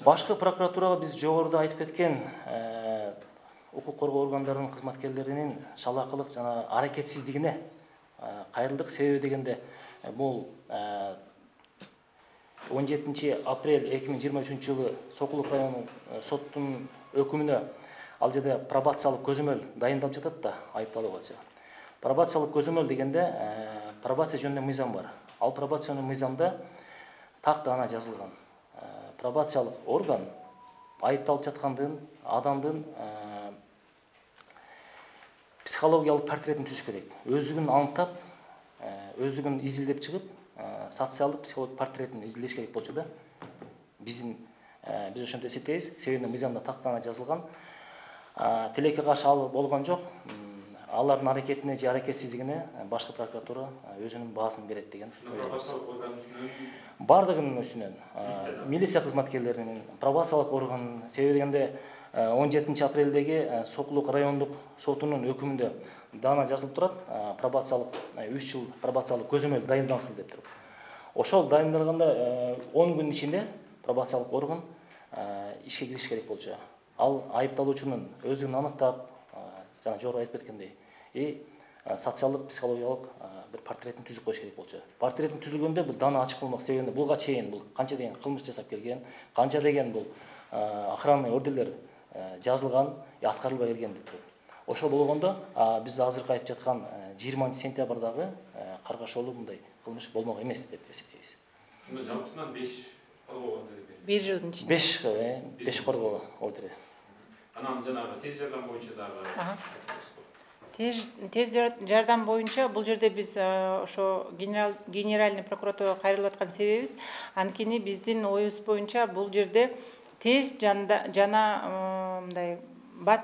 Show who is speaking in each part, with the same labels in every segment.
Speaker 1: Башкы прокуратурага биз жогоруда айтып кеткен укук коргоо органдарынын кызматкерлеринин шалакылык жана аракетсиздигине кайрылдык. Себеби дегенде бул 17 апрель 2023 жылы Сокулук районунун соттун өкүмүнө ал жерде пробациялык көзөмөл дайындалып жатат да, айыпталуучу. Пробациялык көзөмөл дегенде пробация жөнүндө мыйзам бар. Ал пробациянын мыйзамда так даана жазылган. Пробациялык орган айыпталып жаткандын адамдын психологиялык портретін түзүш керек. Өздүгүн аныктап, өздүгүн изилдеп чыгып, социалдык психологиялык портретін изилдеш керек болчу да. Биз ошентип эсептейбиз. Себеби мыйзамда так даана жазылган. Тилекке каршы алып болгон жок. Алардын аракетине же аракетсиздигине башкы прокуратура өзүнүн баасын берет деген. Бардыгынын үстүнөн милиция кызматкерлеринин, пробациялык орган, себеби дегенде 17 апрелдеги Сокулук райондук сотунун өкүмүндө даана жазылып турат, пробациялык 3 жыл пробациялык көзөмөл дайындалсын деп туруп. Ошол дайындалганда 10 күн ичинде пробациялык орган ишке кириш керек болчу. Ал айыпталуучунун өзүн аныктап, жана жогору айтып кеткендей, социалдык психологиялык бир портретін түзүп коюш керек болчу. Портретін түзүлгөндө бул даана ачык болмок. Себеби буга чейин бул канча деген кылмыш жасап келген, канча деген бул охранный ордерлер жазылган, аткарылбай келген деп туруп. Ошол болгондо биз азыркы айтып жаткан 20 сентябрдагы каргашуулуу мындай кылмыш болмок эмес деп эсептейбиз.
Speaker 2: Ушунда жалпысынан 5 коргоо ордери берилди.
Speaker 3: 1 жылдын ичинде.
Speaker 1: 5 коргоо ордери.
Speaker 2: Анан жанагы тез жардам боюнча дагы.
Speaker 3: Тез жардам боюнча бул жерде биз ошо генеральный прокуратурага кайрылып аткан себебибиз анткени биздин оюбуз боюнча бул жерде тез жана мындай бат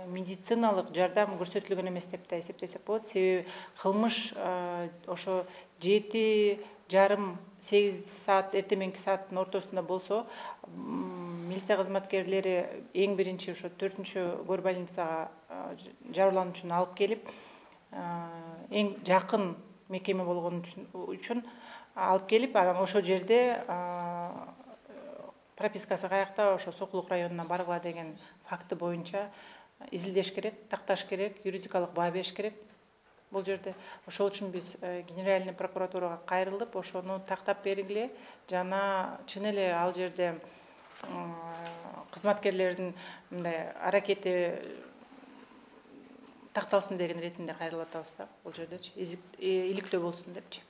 Speaker 3: медициналык жардам көрсөтүлгөн эмес деп да эсептесек болот. Себеби кылмыш ошо 7:30-8 саат эртең мененки сааттын ортосунда болсо, милиция кызматкерлери эң биринчи ошо 4-горбольницага жабырлануучуну алып келип, эң жакын мекеме болгон үчүн алып келип, анан ошол жерде пропискасы каякта ошо Сокулук районуна баргыла деген факты боюнча изилдеш керек, такташ керек, юридикалык баа бериш керек бул жерде. Ошол үчүн биз генеральный прокуратурага кайрылып, ошону тактап бергиле жана чын эле ал жерде кызматкерлердин мындай аракети такталсын деген ретинде кайрылып атабыз да бул жердечи. Иликтөө болсун депчи.